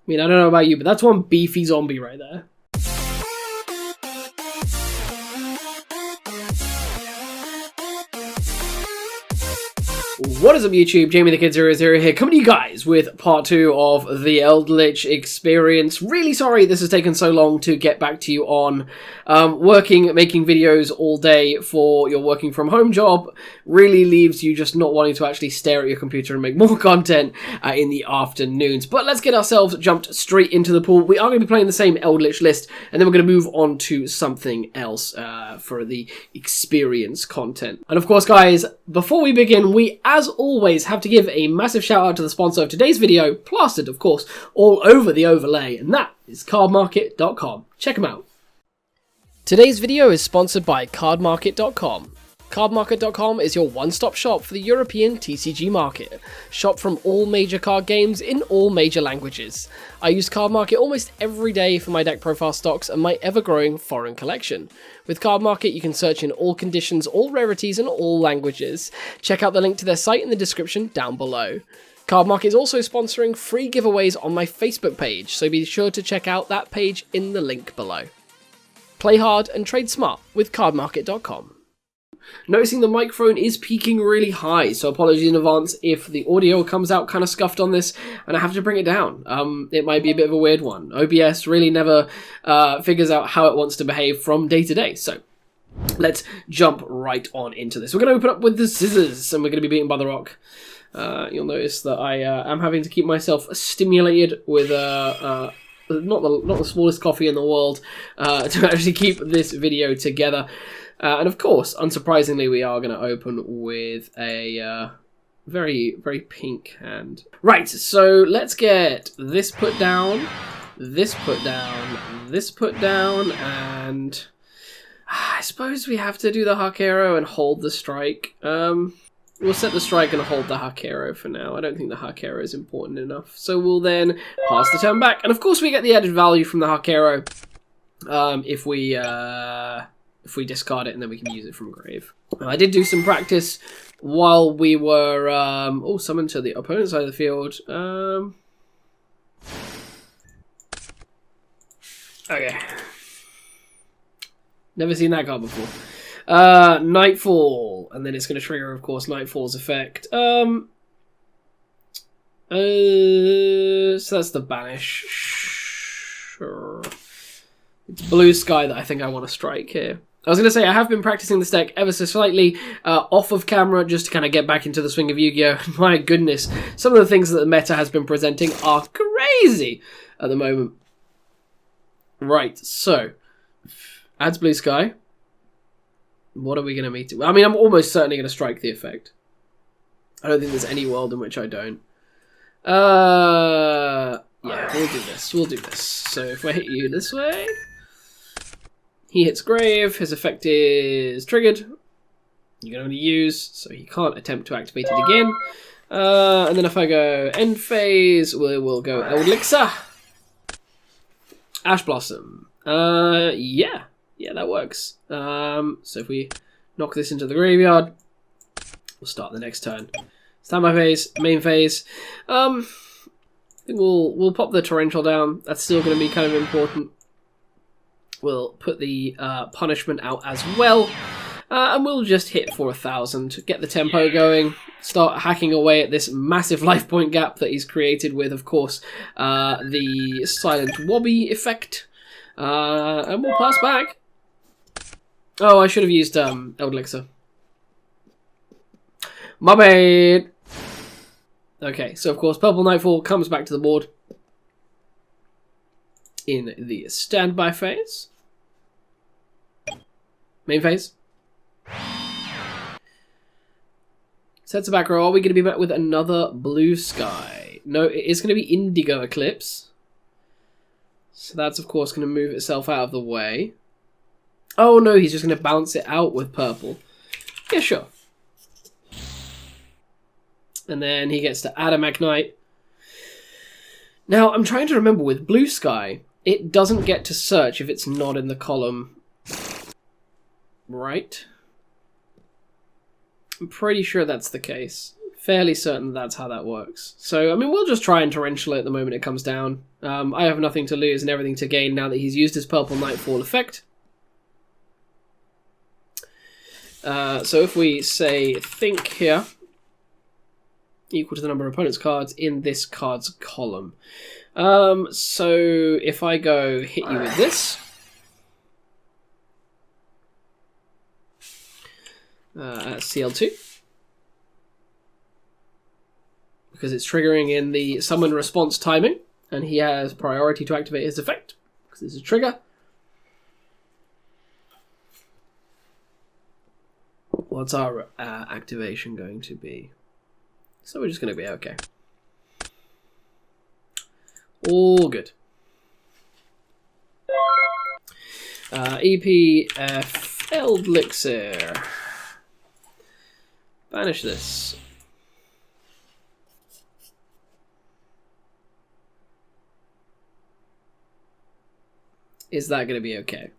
mean, I don't know about you, but that's one beefy zombie right there. What is up YouTube, Jamie the Kid 00 here, coming to you guys with part 2 of the Eldlich experience. Really sorry this has taken so long to get back to you on. Making videos all day for your working from home job really leaves you just not wanting to actually stare at your computer and make more content in the afternoons. But let's get ourselves jumped straight into the pool. We are going to be playing the same Eldlich list, and then we're going to move on to something else for the experience content. And of course guys, before we begin, we as always have to give a massive shout out to the sponsor of today's video, plastered of course all over the overlay, and that is cardmarket.com. Check them out. Today's video is sponsored by cardmarket.com. Cardmarket.com is your one-stop shop for the European TCG market. Shop from all major card games in all major languages. I use Cardmarket almost every day for my deck profile stocks and my ever-growing foreign collection. With Cardmarket, you can search in all conditions, all rarities, and all languages. Check out the link to their site in the description down below. Cardmarket is also sponsoring free giveaways on my Facebook page, so be sure to check out that page in the link below. Play hard and trade smart with cardmarket.com. Noticing the microphone is peaking really high, so apologies in advance if the audio comes out kind of scuffed on this and I have to bring it down. It might be a bit of a weird one. OBS really never figures out how it wants to behave from day to day, so let's jump right on into this. We're going to open up with the scissors and we're going to be beaten by the rock. You'll notice that I am having to keep myself stimulated with not the smallest coffee in the world to actually keep this video together. And of course, unsurprisingly, we are going to open with a very, very pink hand. Right, so let's get this put down, this put down, this put down, and I suppose we have to do the Hakero and hold the strike. We'll set the strike and hold the Hakero for now. I don't think the Hakero is important enough. So we'll then pass the turn back. And of course we get the added value from the Hakero if we discard it and then we can use it from grave. I did do some practice while we were summoned to the opponent's side of the field. Okay. Never seen that card before. Nightfall, and then it's going to trigger, of course, Nightfall's effect. So that's the banish. Sure. It's Blue Sky that I think I want to strike here. I was going to say, I have been practicing this deck ever so slightly off of camera just to kind of get back into the swing of Yu-Gi-Oh! My goodness, some of the things that the meta has been presenting are crazy at the moment. Right, so, adds Blue Sky. What are we going to meet? I mean, I'm almost certainly going to strike the effect. I don't think there's any world in which I don't. Yeah, we'll do this. We'll do this. So if I hit you this way, he hits grave. His effect is triggered. You can only use, so he can't attempt to activate it again. And then if I go end phase, we'll go Eldlich. Ash Blossom. Yeah. Yeah, that works. So if we knock this into the graveyard, we'll start the next turn. Standby phase, main phase. I think we'll pop the torrential down. That's still going to be kind of important. We'll put the punishment out as well, and we'll just hit for 1,000. Get the tempo going. Start hacking away at this massive life point gap that he's created with, of course, the Silent Wobby effect. And we'll pass back. Oh, I should have used Eldlich. My bad. Okay, so of course Purple Nightfall comes back to the board in the standby phase. Main phase. Sets a back row. Are we going to be met with another Blue Sky? No, it is going to be Indigo Eclipse. So that's of course going to move itself out of the way. Oh no, he's just going to bounce it out with purple. Yeah, sure. And then he gets to add a Magnite. Now, I'm trying to remember with Blue Sky, it doesn't get to search if it's not in the column. Right? I'm pretty sure that's the case. Fairly certain that's how that works. So, I mean, we'll just try and Torrential it the moment it comes down. I have nothing to lose and everything to gain now that he's used his Purple Nightfall effect. So if we say think here, equal to the number of opponent's cards in this card's column. So if I go hit you with this, at CL2, because it's triggering in the summon response timing, and he has priority to activate his effect, because it's a trigger. What's our activation going to be? So we're just going to be okay. All good. EPF Eldlich. Banish this. Is that going to be okay?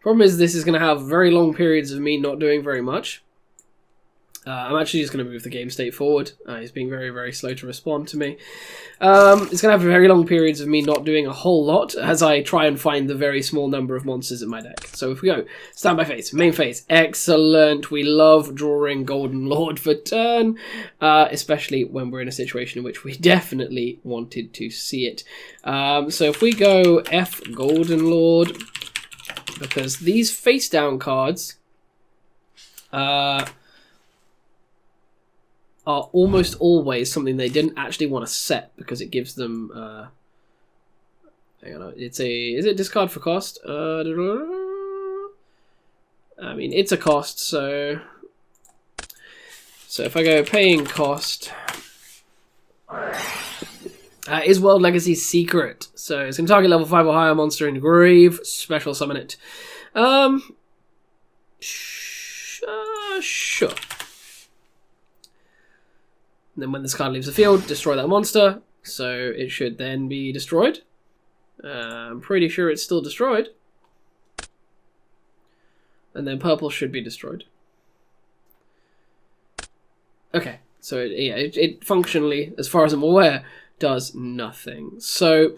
Problem is, this is going to have very long periods of me not doing very much. I'm actually just going to move the game state forward. He's being very, very slow to respond to me. It's going to have very long periods of me not doing a whole lot as I try and find the very small number of monsters in my deck. So if we go, standby phase, main phase, excellent. We love drawing Golden Lord for turn, especially when we're in a situation in which we definitely wanted to see it. So if we go F Golden Lord, because these face down cards are almost always something they didn't actually want to set, because it gives them hang on, is it discard for cost? I mean, it's a cost, so if I go paying cost, is World Legacy secret, so it's going to target level 5 or higher monster in grave, special summon it. Sure. And then when this card leaves the field, destroy that monster. So it should then be destroyed. I'm pretty sure it's still destroyed. And then purple should be destroyed. Okay, so it functionally, as far as I'm aware, does nothing. So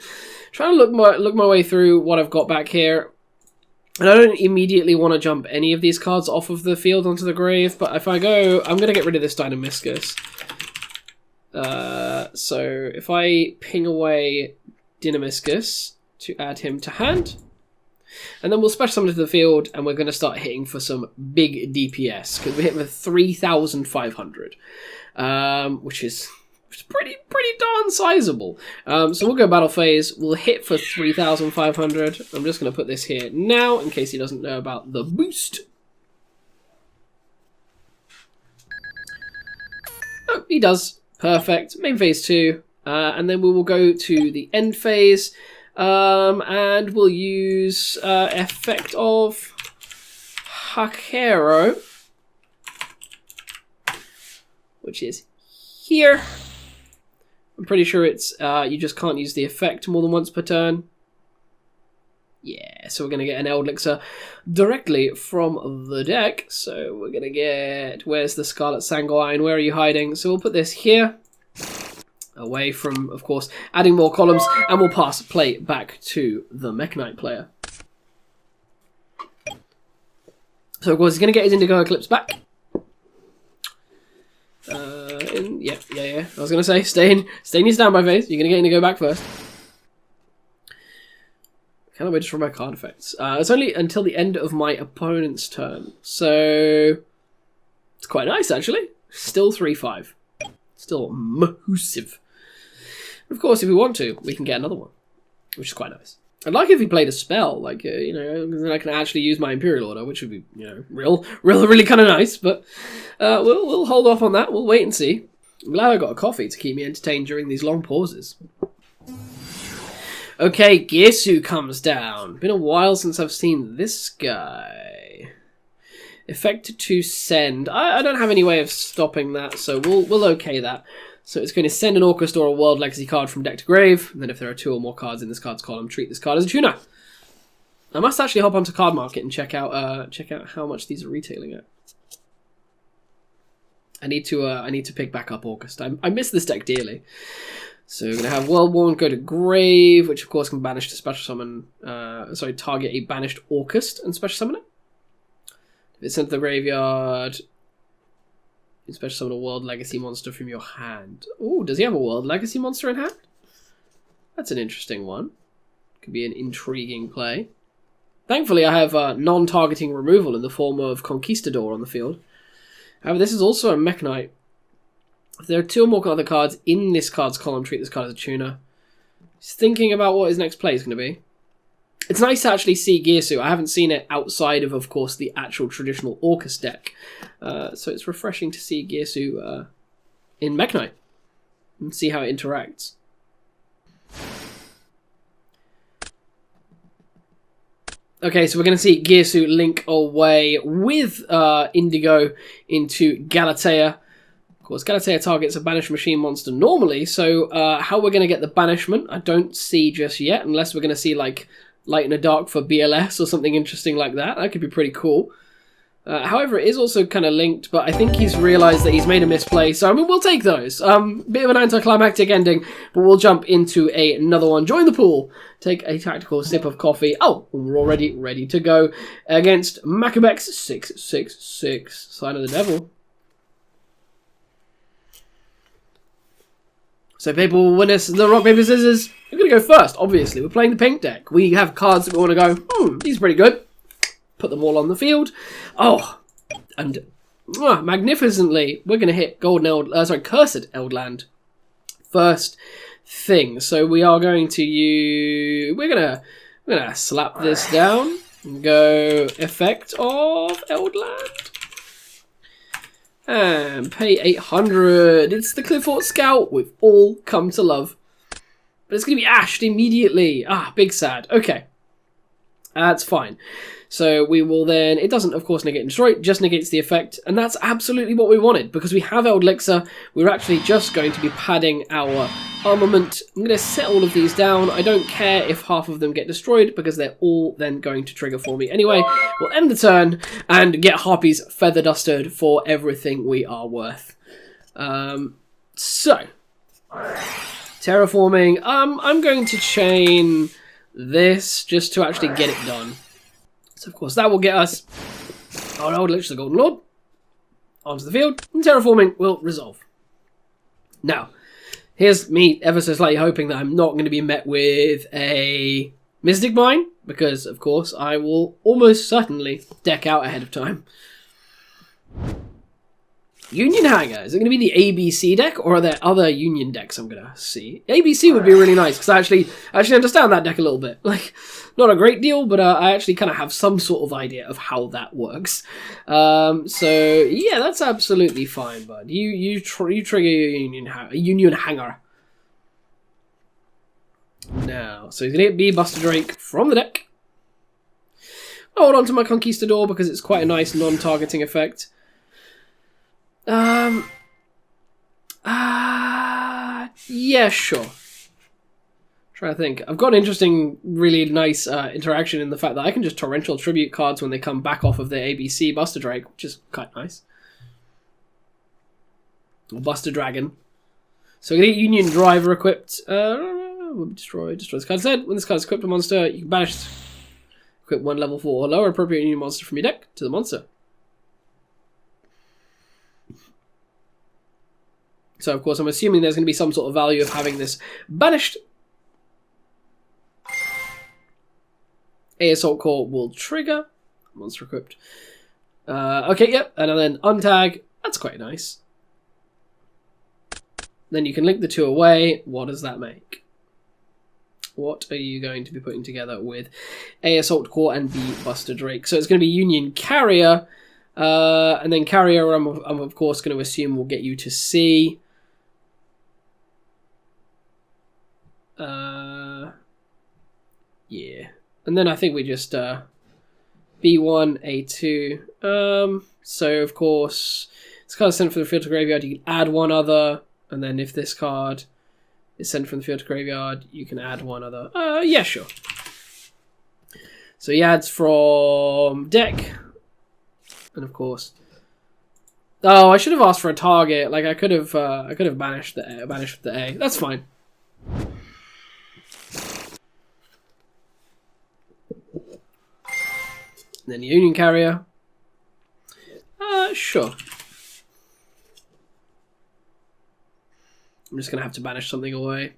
trying to look my way through what I've got back here. And I don't immediately want to jump any of these cards off of the field onto the grave, but if I go, I'm going to get rid of this Dynamiscus. So if I ping away Dynamiscus to add him to hand, and then we'll special summon to the field, and we're going to start hitting for some big DPS, because we hit with 3,500, which is pretty darn sizable. So we'll go battle phase, we'll hit for 3,500. I'm just going to put this here now, in case he doesn't know about the boost. Oh, he does. Perfect. Main phase 2. And then we will go to the end phase. And we'll use effect of Hakero, which is here. I'm pretty sure it's you just can't use the effect more than once per turn. Yeah, so we're going to get an Eldlich directly from the deck. So we're going to get... Where's the Scarlet Sanguine? Where are you hiding? So we'll put this here. Away from, of course, adding more columns. And we'll pass play back to the Mech Knight player. So, of course, he's going to get his Indigo Eclipse back. Yeah. I was going to say, stay in your standby phase. You're going to get Indigo back first. Cannot wait to draw my card effects. It's only until the end of my opponent's turn. So, it's quite nice, actually. Still 3-5. Still massive. Of course, if we want to, we can get another one, which is quite nice. I'd like if he played a spell, like, then I can actually use my Imperial Order, which would be, really kind of nice, but we'll hold off on that. We'll wait and see. I'm glad I got a coffee to keep me entertained during these long pauses. Okay, Girsu comes down. Been a while since I've seen this guy. Effect to send. I don't have any way of stopping that, so we'll okay that. So it's going to send an Orcust or a World Legacy card from deck to grave, and then if there are 2 or more cards in this card's column, treat this card as a tuner. I must actually hop onto Card Market and check out how much these are retailing at. I need to pick back up August. I miss this deck dearly. So we're going to have World-Worn go to Grave, which of course can banish to special summon, target a banished August and special summon it. If it's sent to the graveyard, you special summon a World Legacy monster from your hand. Oh, does he have a World Legacy monster in hand? That's an interesting one. Could be an intriguing play. Thankfully, I have non-targeting removal in the form of Conquistador on the field. However, this is also a Mech Knight. If there are 2 or more other cards in this card's column, treat this card as a tuner. Just thinking about what his next play is going to be. It's nice to actually see Girsu. I haven't seen it outside of course, the actual traditional Orcus deck. So it's refreshing to see Girsu in Mech Knight and see how it interacts. Okay, so we're going to see Girsu link away with Indigo into Galatea. Of course, Galatea targets a banished machine monster normally, so how we're going to get the banishment, I don't see just yet, unless we're going to see, like, Light in the Dark for BLS or something interesting like that. That could be pretty cool. However, it is also kind of linked, but I think he's realised that he's made a misplay, so I mean, we'll take those. Bit of an anticlimactic ending, but we'll jump into another one. Join the pool. Take a tactical sip of coffee. Oh, we're already ready to go against Macabex 666, Sign of the Devil. So people will win us the rock, paper, scissors. We're going to go first, obviously. We're playing the pink deck. We have cards that we want to go, these are pretty good. Put them all on the field. Oh, and magnificently, we're going to hit Cursed Eldland first thing. So we are going to use, we're gonna slap this down and go effect of Eldland. And pay 800. It's the Cliffort Scout we've all come to love. But it's going to be ashed immediately. Big sad. Okay. That's fine. So we will then... It doesn't, of course, negate and destroy. It just negates the effect. And that's absolutely what we wanted. Because we have Eldlich. We're actually just going to be padding our armament. I'm going to set all of these down. I don't care if half of them get destroyed. Because they're all then going to trigger for me. Anyway, we'll end the turn. And get Harpies feather dusted for everything we are worth. So... Terraforming. I'm going to chain this just to actually get it done. So, of course, that will get us our Eldlich, the Golden Lord, onto the field, and terraforming will resolve. Now, here's me ever so slightly hoping that I'm not going to be met with a Mystic Mine, because, of course, I will almost certainly deck out ahead of time. Union Hanger. Is it going to be the ABC deck, or are there other Union decks I'm going to see? ABC would be really nice, because I actually understand that deck a little bit. Like, not a great deal, but I actually kind of have some sort of idea of how that works. So, yeah, that's absolutely fine, bud. You trigger your Union Hanger. Now, so he's going to be Buster Drake from the deck. I'll hold on to my Conquistador, because it's quite a nice non-targeting effect. Yeah, sure. Try to think. I've got an interesting, really nice interaction in the fact that I can just torrential tribute cards when they come back off of their ABC Buster Drake, which is quite nice. Or Buster Dragon. So we get Union Driver equipped. Destroy this card instead. When this card is equipped a monster, you can banish. Equip 1 level 4 or lower appropriate Union monster from your deck to the monster. So, of course, I'm assuming there's going to be some sort of value of having this banished. A Assault Core will trigger. Monster equipped. Okay, yep. And then untag. That's quite nice. Then you can link the two away. What does that make? What are you going to be putting together with A Assault Core and B Buster Drake? So it's going to be Union Carrier. And then Carrier, I'm of course going to assume will get you to C. Yeah. And then I think we just B1, A2. So, of course, this card is sent from the field to graveyard. You can add one other. And then if this card is sent from the field to graveyard, you can add one other. Yeah, sure. So he adds from deck. And, of course, Oh, I should have asked for a target. Like I could have banished with the A. That's fine. And then the Union Carrier. Sure. I'm just gonna have to banish something away.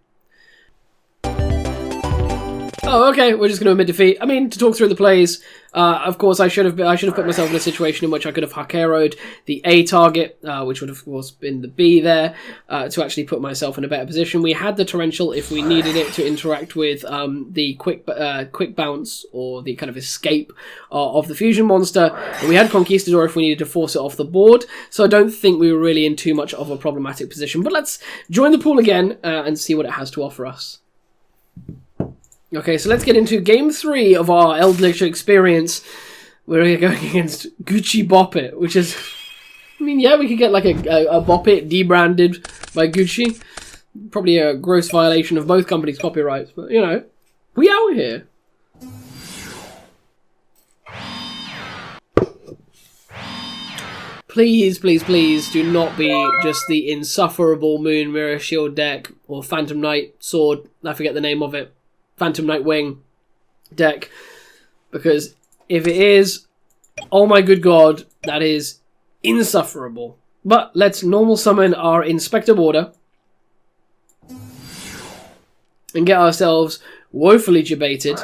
Oh, okay. We're just going to admit defeat. I mean, to talk through the plays, of course, I should have put myself in a situation in which I could have Hakero'd the A target, which would have, of course, been the B there, to actually put myself in a better position. We had the torrential if we needed it to interact with the quick bounce or the kind of escape of the fusion monster. And we had Conquistador if we needed to force it off the board. So I don't think we were really in too much of a problematic position. But let's join the pool again and see what it has to offer us. Okay, so let's get into Game 3 of our Eldlich experience. We're going against Gucci Bop It, which is... I mean, yeah, we could get like a Bop It debranded by Gucci. Probably a gross violation of both companies' copyrights, but, you know, we out here. Please, please, please do not be just the insufferable Moon Mirror Shield deck or Phantom Knight Sword. I forget the name of it. Phantom Nightwing deck, because if it is, oh my good god, that is insufferable. But let's normal summon our Inspector Border and get ourselves woefully debated.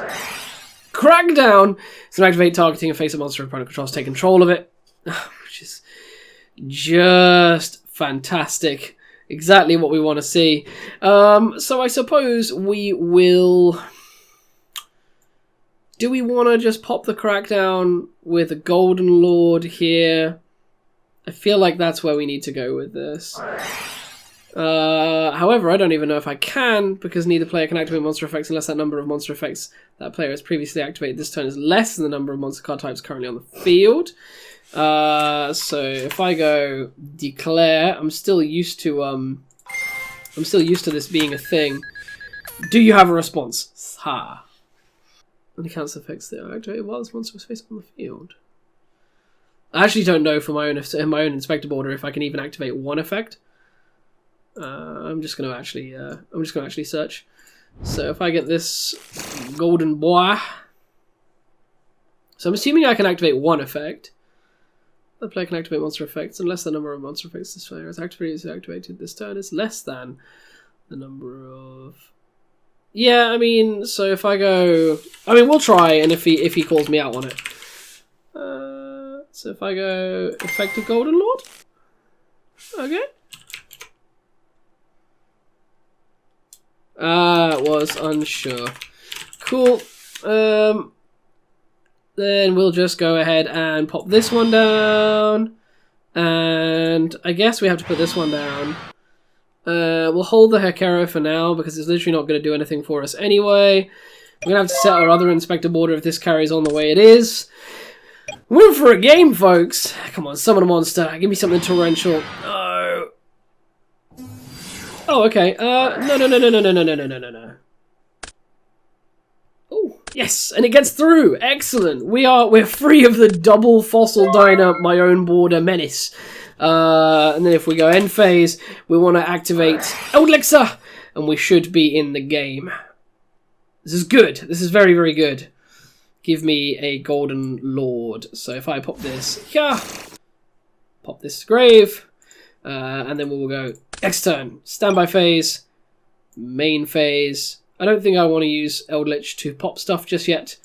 Crackdown! So activate targeting and face a monster opponent controls, take control of it, which is just fantastic. Exactly what we want to see. So I suppose we will... Do we want to just pop the Crackdown with a Golden Lord here? I feel like that's where we need to go with this. However, I don't even know if I can, because neither player can activate monster effects unless that number of monster effects that player has previously activated this turn is less than the number of monster card types currently on the field. So if I go declare, I'm still used to this being a thing. Do you have a response? Ha. Only counts effects that are activated while this monster was faced on the field. I actually don't know for my own Inspector Border if I can even activate one effect. I'm just gonna actually search. So if I get this Golden Boy, so I'm assuming I can activate one effect. The player can activate monster effects unless the number of monster effects this player has activated this turn is less than the number of... Yeah, I mean, so if I go... I mean, we'll try, and if he calls me out on it. So if I go Effective Golden Lord? Okay. Was unsure. Cool. Then we'll just go ahead and pop this one down. And I guess we have to put this one down. We'll hold the Hakero for now, because it's literally not going to do anything for us anyway. We're going to have to set our other Inspector Border if this carries on the way it is. We're in for a game, folks. Come on, summon a monster. Give me something torrential. No. Oh, okay. No. Oh, yes, and it gets through. Excellent. We're free of the double Fossil Diner, my own border menace. And then if we go end phase, we want to activate Eldlich, and we should be in the game. This is good. This is very, very good. Give me a Golden Lord. So if I pop this here, pop this grave, and then we'll go next turn. Standby phase, main phase. I don't think I want to use Eldlich to pop stuff just yet.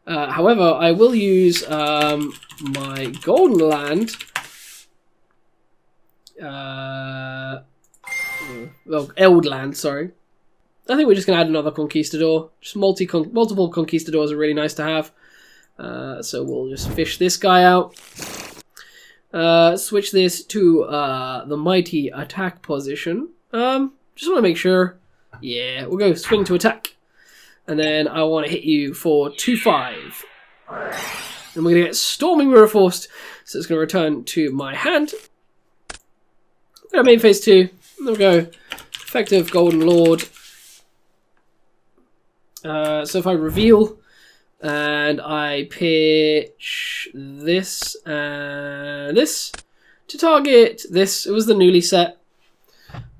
However, I will use my Golden Land. Well, Eldland, sorry. I think we're just going to add another Conquistador. Just multiple Conquistadors are really nice to have. So we'll just fish this guy out. Switch this to the Mighty Attack position. Just want to make sure. Yeah, we'll go swing to attack. And then I want to hit you for 2-5. And we're going to get Storming Mirror Forced. So it's going to return to my hand. We're going to main phase 2. We'll go Effective Golden Lord. So if I reveal and I pitch this and this to target this. It was the newly set.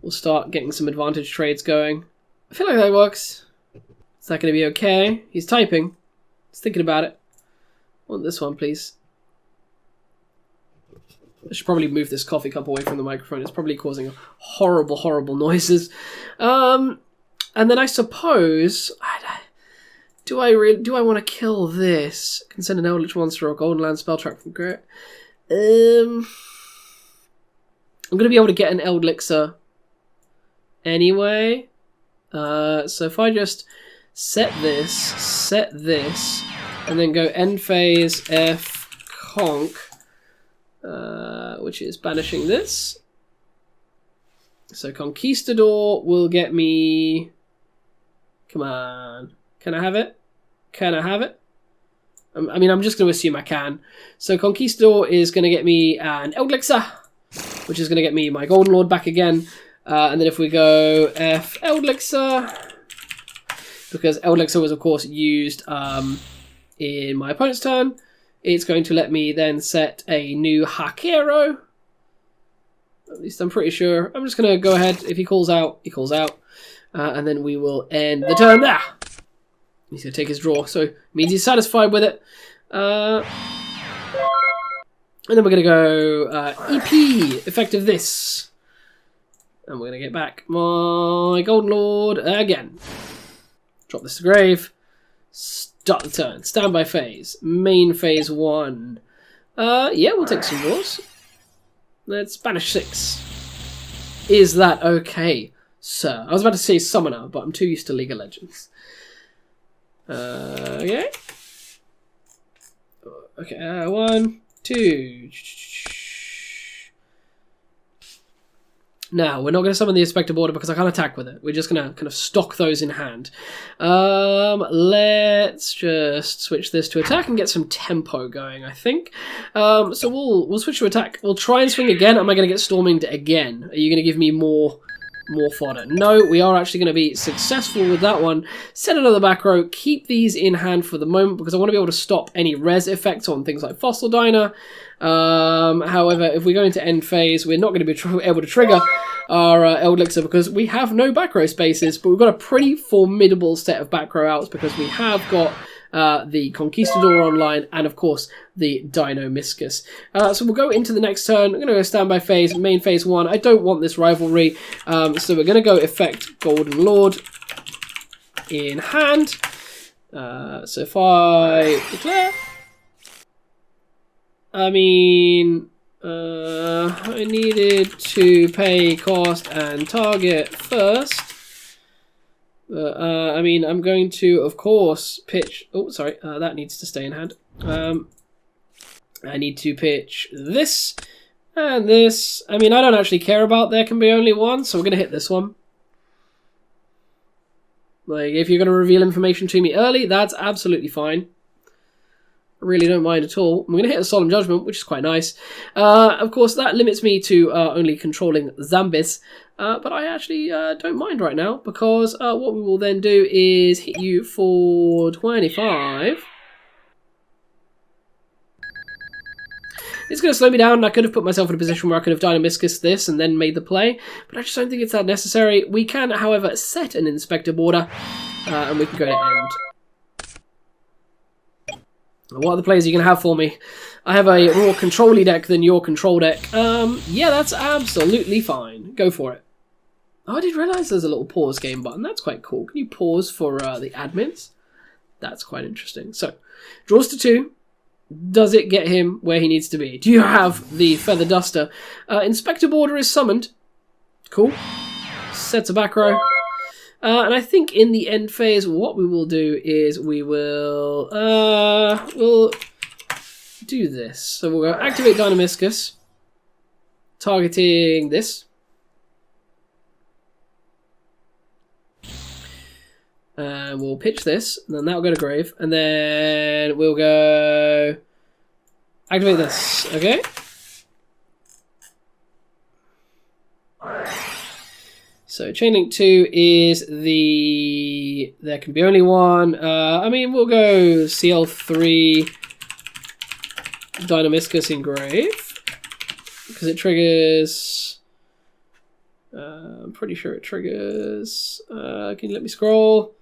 We'll start getting some advantage trades going. I feel like that works. Is that going to be okay? He's typing. He's thinking about it. I want this one, please. I should probably move this coffee cup away from the microphone. It's probably causing horrible, horrible noises. And then I suppose... Do I want to kill this? Can send an Eldlich monster or Golden Land spell track from Grit. I'm going to be able to get an Eldlich anyway. So if I just set this, and then go end phase F conk, which is banishing this. So Conquistador will get me... Come on. Can I have it? Can I have it? I mean, I'm just going to assume I can. So Conquistador is going to get me an Eldlich, which is going to get me my Golden Lord back again. And then if we go F Eldlich, because Eldlich was, of course, used in my opponent's turn, it's going to let me then set a new Hakero. At least I'm pretty sure. I'm just going to go ahead. If he calls out, he calls out. And then we will end the turn there. He's going to take his draw, so it means he's satisfied with it. And then we're going to go EP, effective this. And we're going to get back my Golden Lord again. Drop this to grave. Start the turn. Standby phase. Main phase 1. Yeah, we'll take some draws. Let's banish 6. Is that okay, sir? I was about to say Summoner, but I'm too used to League of Legends. Okay. Okay, 1, 2. Now, we're not going to summon the Inspector Border because I can't attack with it. We're just going to kind of stock those in hand. Let's just switch this to attack and get some tempo going, I think. So we'll switch to attack. We'll try and swing again. Am I going to get Storminged again? Are you going to give me more fodder? No, we are actually going to be successful with that one. Set another back row. Keep these in hand for the moment because I want to be able to stop any res effects on things like Fossil Diner. However, if we go into end phase, we're not going to be able to trigger our Eldlich because we have no back row spaces, but we've got a pretty formidable set of back row outs because we have got the Conquistador online, and of course the Dino Miscus. So we'll go into the next turn. I'm going to go standby phase, main phase 1. I don't want this rivalry, so we're going to go effect Golden Lord in hand. So if I declare, I mean, I needed to pay cost and target first. I mean, I'm going to, of course, pitch... Oh, sorry, that needs to stay in hand. I need to pitch this and this. I mean, I don't actually care about there can be only one, so we're going to hit this one. Like, if you're going to reveal information to me early, that's absolutely fine. I really don't mind at all. I'm going to hit a Solemn Judgment, which is quite nice. Of course, that limits me to only controlling zombies. But I actually don't mind right now, because what we will then do is hit you for 25. It's going to slow me down, and I could have put myself in a position where I could have Dynamiscus this and then made the play, but I just don't think it's that necessary. We can, however, set an Inspector Border, and we can go to end. What other players are you going to have for me? I have a more control-y deck than your control deck. Yeah, that's absolutely fine. Go for it. Oh, I did realise there's a little pause game button. That's quite cool. Can you pause for the admins? That's quite interesting. So, draws to 2. Does it get him where he needs to be? Do you have the Feather Duster? Inspector Border is summoned. Cool. Sets a back row. And I think in the end phase, what we will do is we will we'll do this. So we'll go activate Dynamiscus, targeting this. And we'll pitch this, and then that'll go to grave, and then we'll go activate this, okay? So Chainlink 2 is the... There can be only one. I mean, we'll go CL3 Dynamiscus in grave. because it triggers... I'm pretty sure it triggers... can you let me scroll?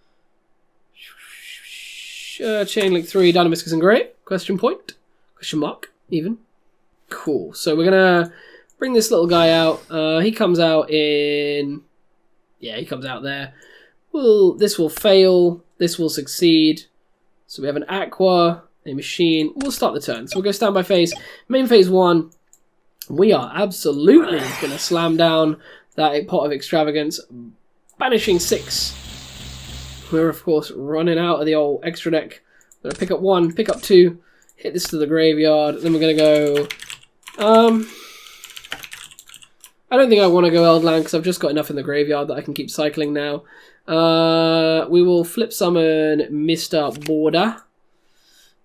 Chain link 3, Dynamiscus and Grey? Question point? Question mark, even. Cool. So we're gonna bring this little guy out. He comes out in... Yeah, he comes out there. This will fail. This will succeed. So we have an Aqua, a Machine. We'll start the turn. So we'll go standby phase. Main phase 1. We are absolutely gonna slam down that pot of extravagance. Banishing 6. We're, of course, running out of the old extra deck. We're going to pick up 1, pick up 2, hit this to the graveyard. Then we're going to go... I don't think I want to go Eldland because I've just got enough in the graveyard that I can keep cycling now. We will flip summon Mr. Border.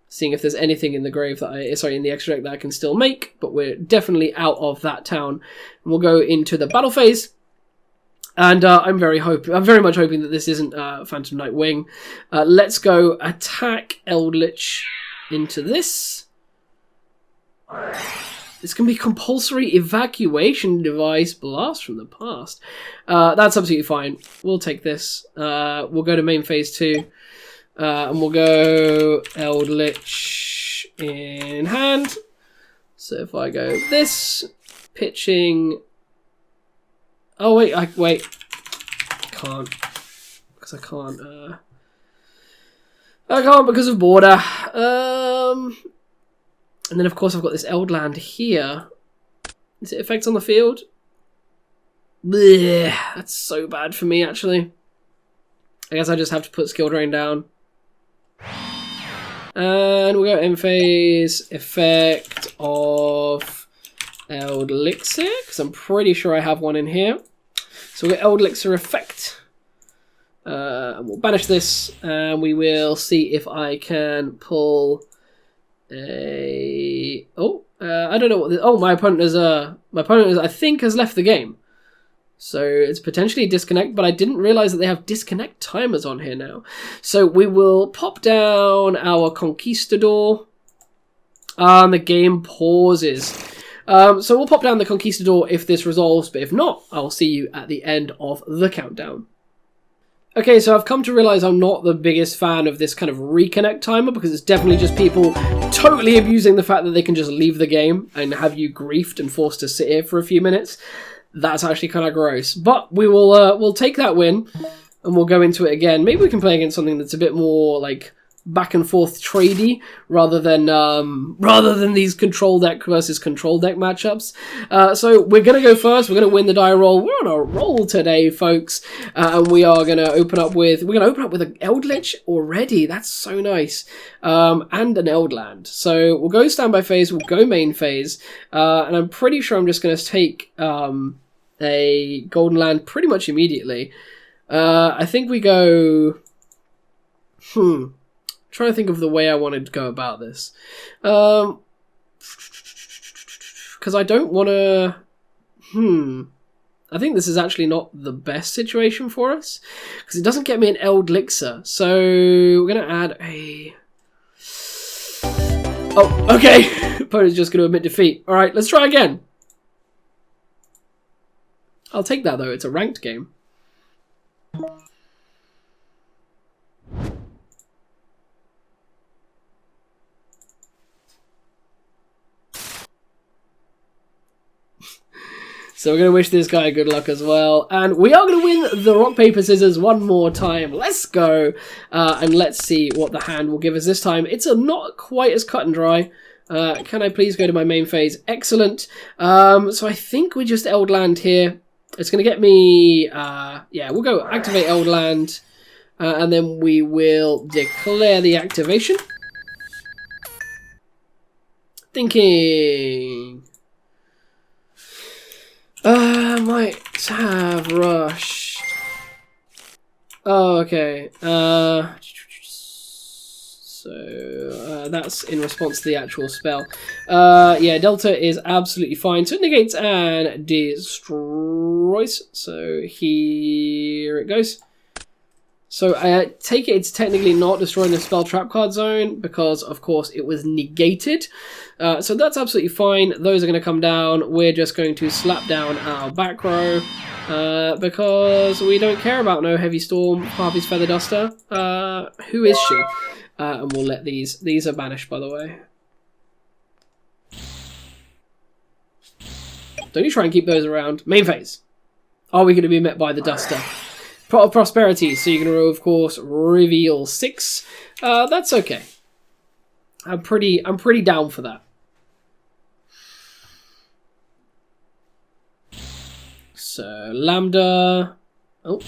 Seeing if there's anything in the grave that in the extra deck that I can still make. But we're definitely out of that town. And we'll go into the battle phase. And I'm very much hoping that this isn't Phantom Knight Wing. Let's go attack Eldlich into this. This can be compulsory evacuation device, blast from the past. That's absolutely fine. We'll take this. We'll go to main phase 2. And we'll go Eldlich in hand. So if I go this, pitching... Oh wait, wait. Can't. Because I can't, I can't because of border. And then of course I've got this Eldland here. Is it effects on the field? Blech, that's so bad for me actually. I guess I just have to put skill drain down. And we'll go end phase, effect of Eldlixir, because I'm pretty sure I have one in here. So we'll get Eldlixir effect. And we'll banish this, and we will see if I can pull a... I don't know what this... Oh, my opponent is, I think, has left the game. So it's potentially a disconnect, but I didn't realize that they have disconnect timers on here now. So we will pop down our Conquistador. The game pauses. So we'll pop down the Conquistador if this resolves, but if not, I'll see you at the end of the countdown. Okay, so I've come to realize I'm not the biggest fan of this kind of reconnect timer because it's definitely just people totally abusing the fact that they can just leave the game and have you griefed and forced to sit here for a few minutes. That's actually kind of gross. But we will we'll take that win and we'll go into it again. Maybe we can play against something that's a bit more like back and forth tradey rather than these control deck versus control deck matchups. So we're gonna go first. We're gonna win the die roll. We're on a roll today, folks, and we are gonna open up with an Eldlich already. That's so nice, and an Eldland. So we'll go standby phase. We'll go main phase, and I'm pretty sure I'm just gonna take a golden land pretty much immediately. I think we go. Trying to think of the way I wanted to go about this. Because I don't want to... I think this is actually not the best situation for us. Because it doesn't get me an Eldlixir. So we're going to add a... Oh, okay. Opponent's just going to admit defeat. Alright, let's try again. I'll take that though. It's a ranked game. So we're going to wish this guy good luck as well. And we are going to win the rock, paper, scissors one more time. Let's go. And let's see what the hand will give us this time. It's not quite as cut and dry. Can I please go to my main phase? Excellent. So I think we just Eldland here. It's going to get me... yeah, we'll go activate Eldland. And then we will declare the activation. Thinking... might have rushed. Oh, okay. So that's in response to the actual spell. Yeah, Delta is absolutely fine. So it negates and destroys. So here it goes. So I take it it's technically not destroying the spell trap card zone because, of course, it was negated. So that's absolutely fine. Those are going to come down. We're just going to slap down our back row because we don't care about no Heavy Storm, Harpy's Feather Duster. Who is she? And we'll let these are banished, by the way. Don't you try and keep those around. Main phase. Are we going to be met by the Duster? Pot of Prosperity, so you're going to, of course, reveal 6. That's okay. I'm pretty down for that. So, Lambda... Oh.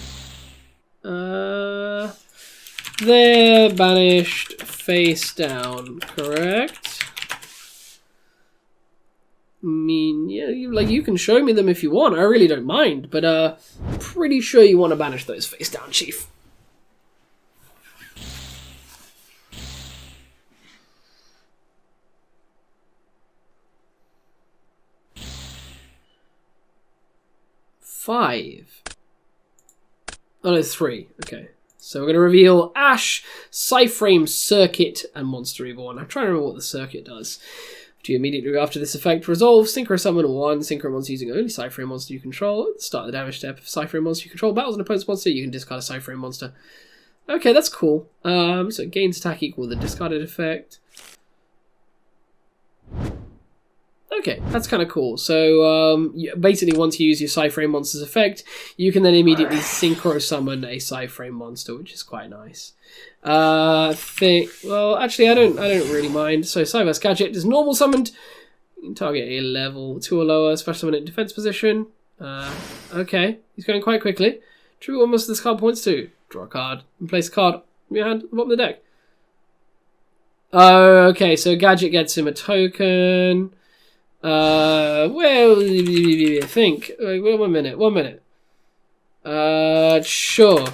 They're banished face down, correct? I mean, yeah, you can show me them if you want. I really don't mind, but pretty sure you want to banish those face down, Chief. Five. Oh no, 3. Okay. So we're going to reveal Ash, Psyframe, Circuit, and Monster Reborn. I'm trying to remember what the Circuit does. Do you immediately after this effect resolve, Synchro Summon 1 Synchro monster using only Psyframe monster you control. At the start of the damage step, if Psyframe monster you control battles an opponent's monster, you can discard a Psyframe monster. Okay, that's cool. So it gains attack equal to the discarded effect. Okay, that's kind of cool. So basically once you use your Psyframe monster's effect, you can then immediately Synchro Summon a Psyframe monster, which is quite nice. Well, actually, I don't really mind. So, Cyber's Gadget is normal summoned. You can target a level 2 or lower, special summon in defense position. Okay, he's going quite quickly. True, what must this card points to? Draw a card and place a card in your hand at the bottom of the deck. Oh, okay, so Gadget gets him a token. Well, think. Wait, 1 minute. Sure.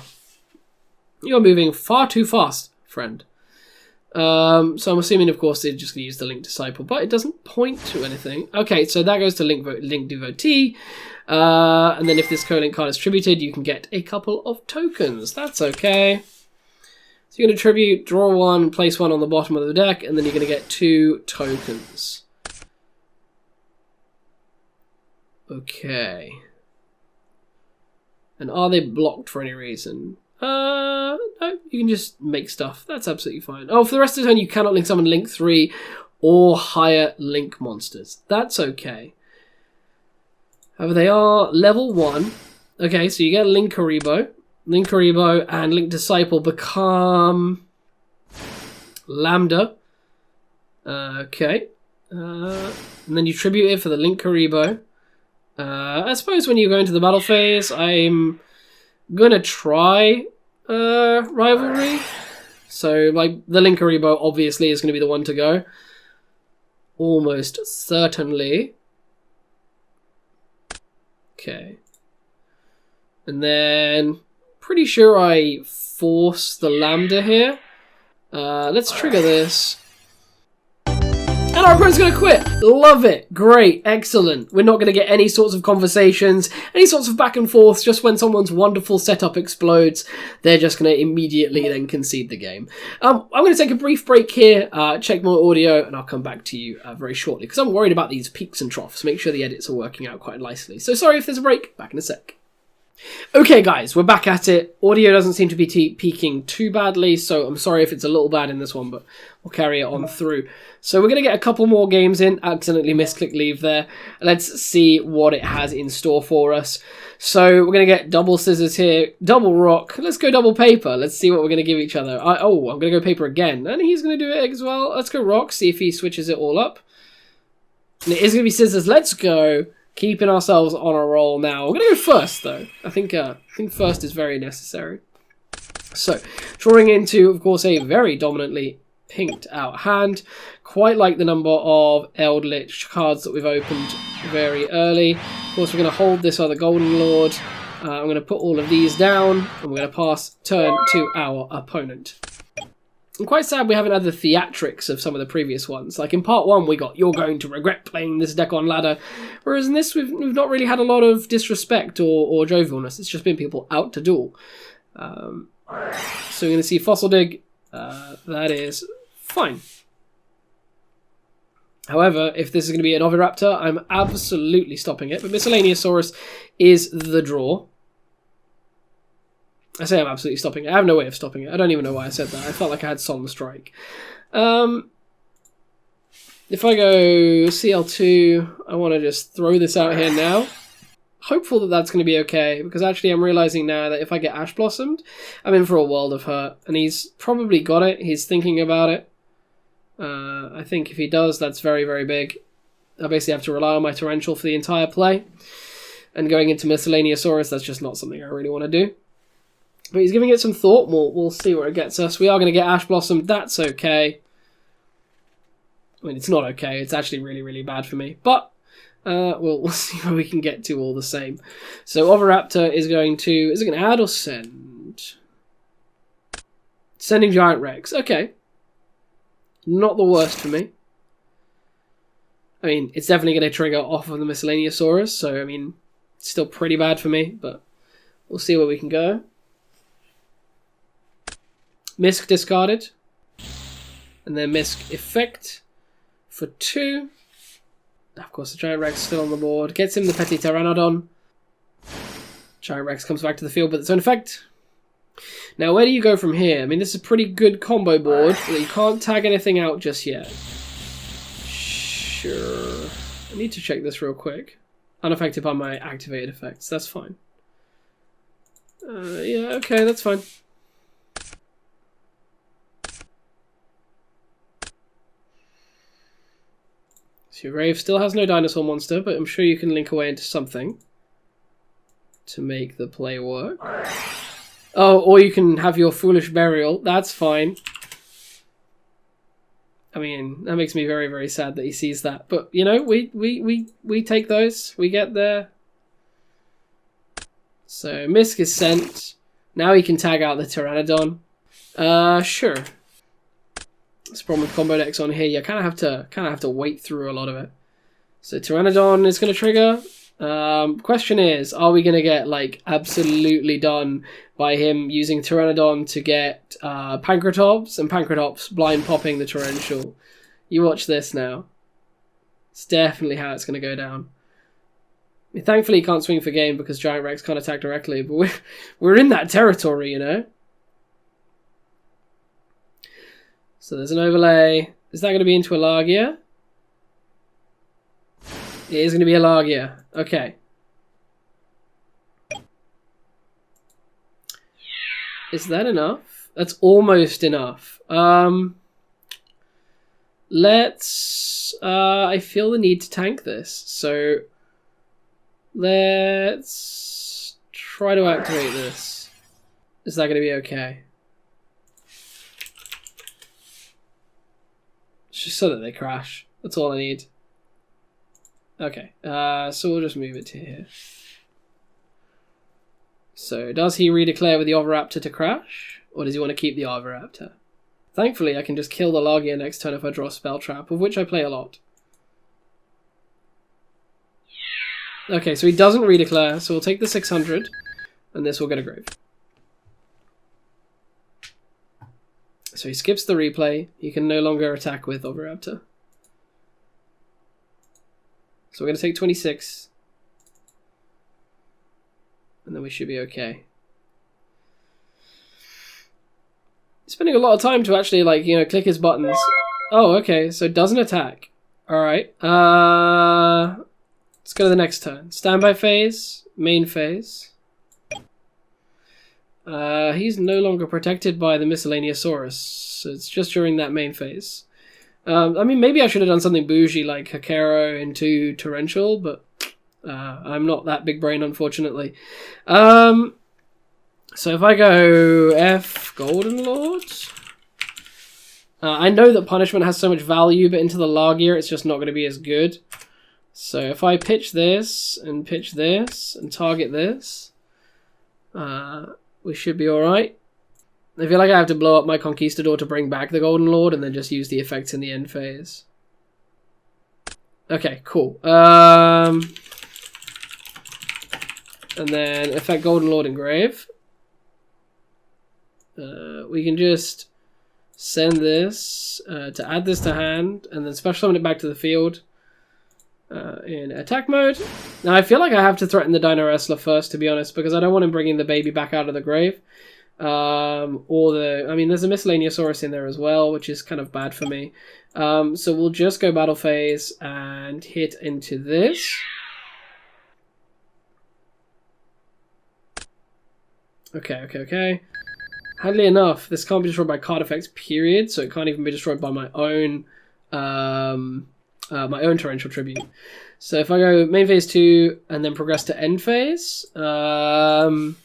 You're moving far too fast, friend. So I'm assuming, of course, they're just going to use the Link Disciple, but it doesn't point to anything. Okay, so that goes to Link Devotee. And then if this co-link card is tributed, you can get a couple of tokens. That's okay. So you're going to tribute, draw 1, place 1 on the bottom of the deck, and then you're going to get 2 tokens. Okay. And are they blocked for any reason? No, you can just make stuff. That's absolutely fine. Oh, for the rest of the turn, you cannot link summon Link 3 or higher Link monsters. That's okay. However, they are level 1. Okay, so you get Link Karibo. Link Karibo and Link Disciple become Lambda. Okay. And then you tribute it for the Link Karibo. I suppose when you go into the battle phase, I'm gonna try Rivalry. So, like, the Link Karibo obviously is going to be the one to go. Almost certainly. Okay. And then, pretty sure I force the Lambda here. Let's trigger this. And our opponent's going to quit. Love it. Great. Excellent. We're not going to get any sorts of conversations, any sorts of back and forth. Just when someone's wonderful setup explodes, they're just going to immediately then concede the game. I'm going to take a brief break here, check my audio, and I'll come back to you very shortly, because I'm worried about these peaks and troughs. Make sure the edits are working out quite nicely. So sorry if there's a break. Back in a sec. Okay guys, we're back at it. Audio doesn't seem to be peaking too badly, so I'm sorry if it's a little bad in this one, but we'll carry it on through. So we're going to get a couple more games in. Accidentally misclick leave there. Let's see what it has in store for us. So we're going to get double scissors here, double rock. Let's go double paper. Let's see what we're going to give each other. I'm going to go paper again, and he's going to do it as well. Let's go rock, see if he switches it all up. And it is going to be scissors. Let's go. Keeping ourselves on a roll now. We're going to go first, though. I think first is very necessary. So, drawing into, of course, a very dominantly pinked out hand. Quite like the number of Eldlich cards that we've opened very early. Of course, we're going to hold this other Golden Lord. I'm going to put all of these down, and we're going to pass turn to our opponent. I'm quite sad we haven't had the theatrics of some of the previous ones. Like in part 1, we got, you're going to regret playing this deck on ladder. Whereas in this, we've not really had a lot of disrespect or jovialness. It's just been people out to duel. So we're going to see Fossil Dig. That is fine. However, if this is going to be an Oviraptor, I'm absolutely stopping it. But Miscellaneousaurus is the draw. I say I'm absolutely stopping it. I have no way of stopping it. I don't even know why I said that. I felt like I had Solemn Strike. If I go CL2, I want to just throw this out here now. Hopeful that that's going to be okay, because actually I'm realizing now that if I get Ash Blossomed, I'm in for a world of hurt. And he's probably got it. He's thinking about it. I think if he does, that's very, very big. I basically have to rely on my Torrential for the entire play. And going into Miscellaneousaurus, that's just not something I really want to do. But he's giving it some thought. We'll see where it gets us. We are going to get Ash Blossom. That's okay. I mean, it's not okay. It's actually really, really bad for me. But we'll see where we can get to all the same. So Oviraptor is going to... Is it going to add or send? Sending Giant Rex. Okay. Not the worst for me. I mean, it's definitely going to trigger off of the Miscellaneousaurus. So, I mean, it's still pretty bad for me. But we'll see where we can go. Misk discarded. And then Misk effect for 2. Of course, the Giant Rex still on the board. Gets him the Petty Pteranodon. Giant Rex comes back to the field with its own effect. Now, where do you go from here? I mean, this is a pretty good combo board, but you can't tag anything out just yet. Sure. I need to check this real quick. Unaffected by my activated effects. That's fine. Yeah, okay, that's fine. So your grave still has no dinosaur monster, but I'm sure you can link away into something to make the play work. Oh, or you can have your foolish burial. That's fine. I mean, that makes me very, very sad that he sees that. But, you know, we take those. We get there. So, Misk is sent. Now he can tag out the Pteranodon. Sure. That's the problem with combo decks on here. You kind of have to wait through a lot of it. So, Pteranodon is going to trigger. Question is, are we going to get, like, absolutely done by him using Pteranodon to get Pancratops, and Pancratops blind popping the Torrential? You watch this now. It's definitely how it's going to go down. I mean, thankfully, he can't swing for game because Giant Rex can't attack directly, but we're in that territory, you know? So there's an overlay. Is that going to be into a Largia? It is going to be a Largia. Okay. Is that enough? That's almost enough. Let's... I feel the need to tank this. So let's try to activate this. Is that going to be okay? It's just so that they crash. That's all I need. Okay, so we'll just move it to here. So, does he redeclare with the Oviraptor to crash? Or does he want to keep the Oviraptor? Thankfully, I can just kill the Largia next turn if I draw a Spell Trap, of which I play a lot. Okay, so he doesn't redeclare, so we'll take the 600, and this will get a grave. So he skips the replay. He can no longer attack with Oviraptor. So we're going to take 26. And then we should be okay. Spending a lot of time to actually, like, you know, click his buttons. Oh, okay, so doesn't attack. Alright. Let's go to the next turn. Standby phase. Main phase. He's no longer protected by the Miscellaneousaurus. So it's just during that main phase. I mean, maybe I should have done something bougie like Hakero into Torrential, but I'm not that big brain, unfortunately. So if I go F Golden Lord, I know that Punishment has so much value, but into the Largia it's just not going to be as good. So if I pitch this and target this, we should be alright. I feel like I have to blow up my Conquistador to bring back the Golden Lord and then just use the effects in the end phase. Okay, cool. And then effect Golden Lord Engrave. we can just send this to add this to hand, and then special summon it back to the field in attack mode. Now I feel like I have to threaten the Dino Wrestler first, to be honest, because I don't want him bringing the baby back out of the grave. I mean, there's a Miscellaneousaurus in there as well, which is kind of bad for me. So we'll just go battle phase and hit into this. Okay. Handily enough, this can't be destroyed by card effects, period, so it can't even be destroyed by my own torrential tribute. So if I go main phase 2 and then progress to end phase, oh,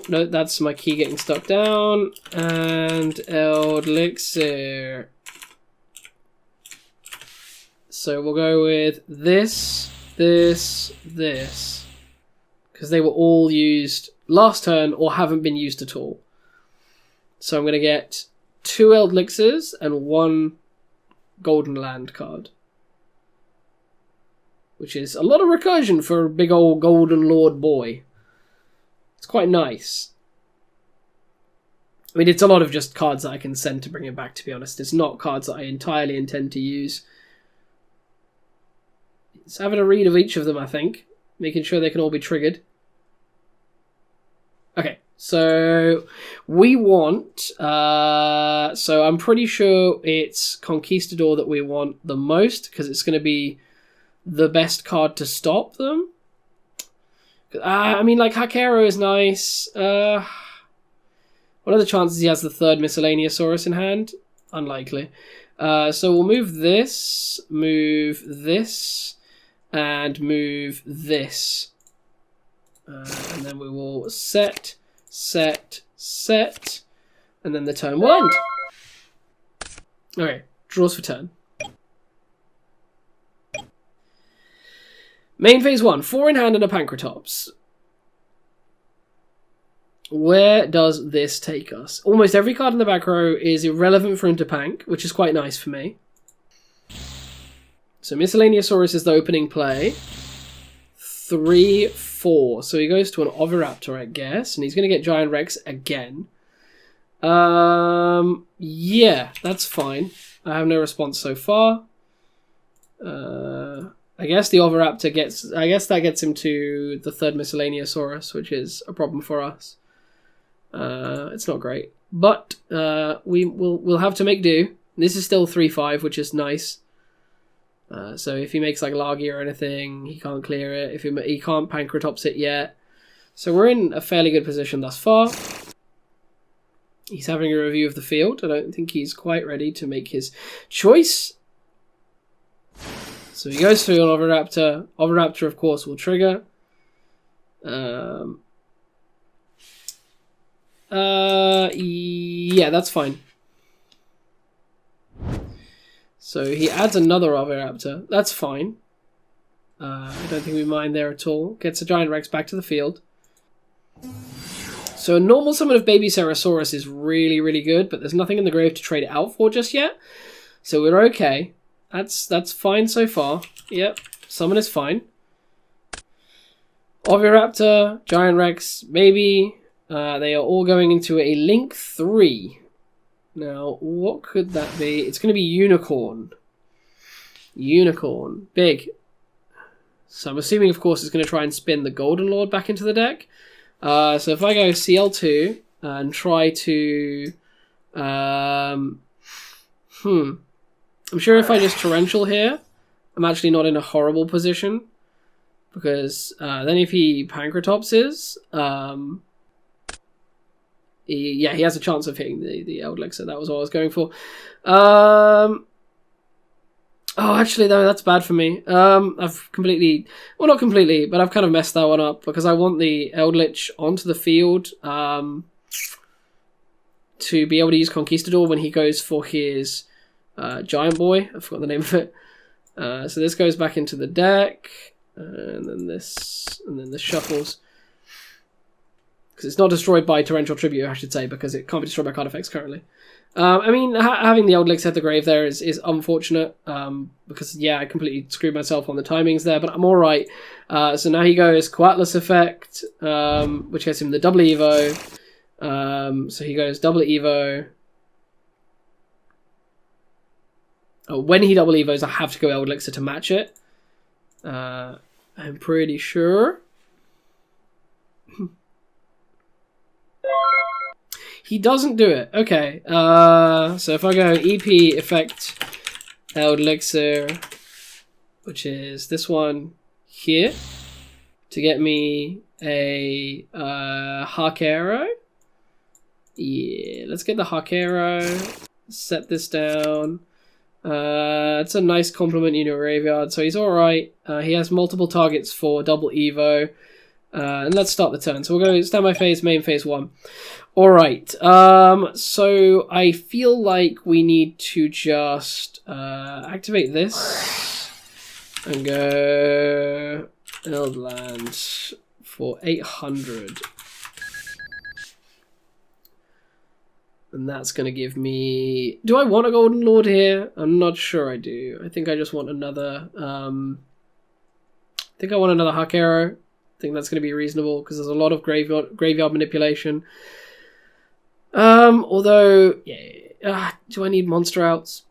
no, that's my key getting stuck down. And Eldlich. So we'll go with this. Because they were all used last turn or haven't been used at all. So I'm going to get 2 Eldlichs and 1 Golden Land card. Which is a lot of recursion for a big old Golden Lord boy. It's quite nice. I mean, it's a lot of just cards that I can send to bring it back, to be honest. It's not cards that I entirely intend to use. It's having a read of each of them, I think. Making sure they can all be triggered. Okay, so we want... so I'm pretty sure it's Conquistador that we want the most, because it's going to be the best card to stop them. I mean, like, Hakero is nice. What are the chances he has the 3rd Miscellaneousaurus in hand? Unlikely. So we'll move this, and move this. And then we will set, and then the turn will end. Okay, draws for turn. Main phase 1, 4 in hand and a Pancratops. Where does this take us? Almost every card in the back row is irrelevant for him to Pank, which is quite nice for me. So Miscellaneousaurus is the opening play. 3, 4. So he goes to an Oviraptor, I guess, and he's going to get Giant Rex again. Yeah, that's fine. I have no response so far. I guess the Oviraptor gets... I guess that gets him to the 3rd Miscellaneousaurus, which is a problem for us. It's not great. But we'll have to make do. This is still 3-5, which is nice. So if he makes like Lagi or anything, he can't clear it. If he can't Pancratops it yet. So we're in a fairly good position thus far. He's having a review of the field. I don't think he's quite ready to make his choice. So he goes through an Oviraptor. Oviraptor, of course, will trigger. Yeah, that's fine. So he adds another Oviraptor. That's fine. I don't think we mind there at all. Gets a Giant Rex back to the field. So a normal summon of Baby Ceratosaurus is really, really good, but there's nothing in the grave to trade it out for just yet. So we're okay. That's fine so far. Yep, summon is fine. Oviraptor, Giant Rex, Baby. They are all going into a Link 3. Now, what could that be? It's going to be Unicorn. Unicorn. Big. So I'm assuming, of course, it's going to try and spin the Golden Lord back into the deck. So if I go CL2 and try to... I'm sure if I just Torrential here, I'm actually not in a horrible position. Because then if he Pancratopses... he has a chance of hitting the Eldlich, so that was what I was going for. Oh, actually, though, that's bad for me. I've completely... Well, not completely, but I've kind of messed that one up, because I want the Eldlich onto the field to be able to use Conquistador when he goes for his Giant Boy. I forgot the name of it. So this goes back into the deck, and then this shuffles. Because it's not destroyed by Torrential Tribute, I should say, because it can't be destroyed by card effects currently. I mean, having the Eldlich at the grave there is unfortunate, because, yeah, I completely screwed myself on the timings there, but I'm alright. So now he goes Coatless Effect, which gets him the double Evo. So he goes double Evo. Oh, when he double Evos, I have to go Eldlich to match it. I'm pretty sure. He doesn't do it. Okay. So if I go EP Effect Eldlich, which is this one here, to get me a Hark Arrow. Yeah, let's get the Hark Arrow. Set this down. It's a nice complement unit graveyard, so he's alright. He has multiple targets for double Evo. And let's start the turn. So we'll go standby phase, main phase 1. Alright, so I feel like we need to just activate this and go Eldland for 800. And that's going to give me... Do I want a Golden Lord here? I'm not sure I do. I think I just want another... I think I want another Hark Arrow. I think that's going to be reasonable because there's a lot of graveyard manipulation. Although, yeah, do I need monster outs?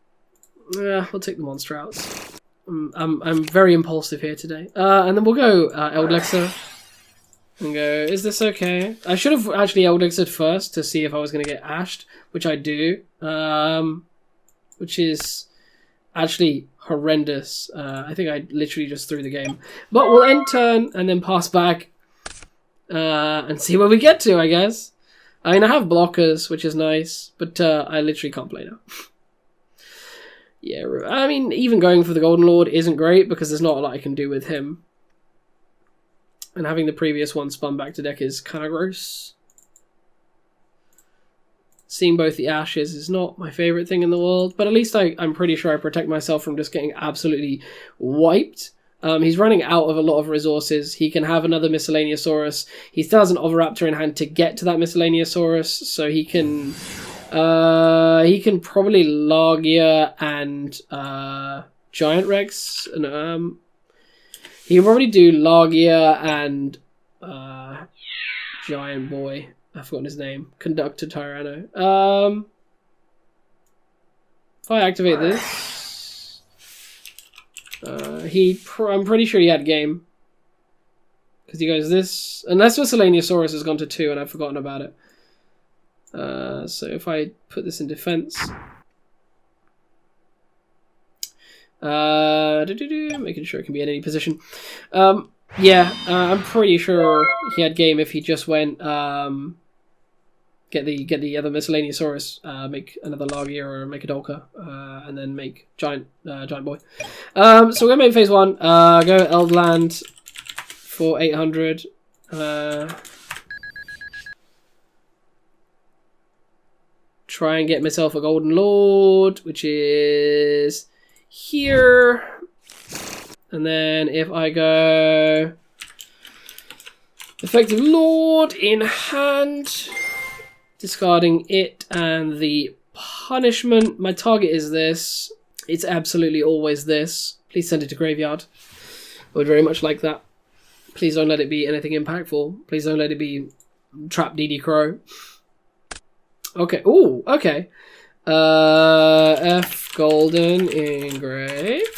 We'll take the monster outs. I'm very impulsive here today. And then we'll go Eldlich and go, is this okay? I should have actually Eldlich first to see if I was going to get ashed, which I do, which is actually horrendous. I think I literally just threw the game. But we'll end turn and then pass back and see where we get to, I guess. I mean, I have blockers, which is nice, but I literally can't play now. Yeah, I mean, even going for the Golden Lord isn't great because there's not a lot I can do with him. And having the previous one spun back to deck is kind of gross. Seeing both the ashes is not my favourite thing in the world, but at least I'm pretty sure I protect myself from just getting absolutely wiped. He's running out of a lot of resources. He can have another Miscellaneousaurus. He still has an Oviraptor in hand to get to that Miscellaneousaurus, so he can probably Largia and Giant Rex. And, he can probably do Largia and Giant Boy. I've forgotten his name. Conductor Tyranno. If I activate this, I'm pretty sure he had game. Because he goes this... Unless Miscellaneousaurus has gone to 2 and I've forgotten about it. So if I put this in defense... making sure it can be in any position. I'm pretty sure he had game if he just went get the other Miscellaneousaurus, make another Largia or make a Dolka, and then make Giant Boy. So we're gonna make phase 1. Go Eldland for 800. Try and get myself a Golden Lord, which is here. And then if I go Effective Lord in hand, discarding it and the punishment. My target is this. It's absolutely always this. Please send it to graveyard. I would very much like that. Please don't let it be anything impactful. Please don't let it be Trap DD Crow. Okay. Ooh, okay. F Golden Engrave.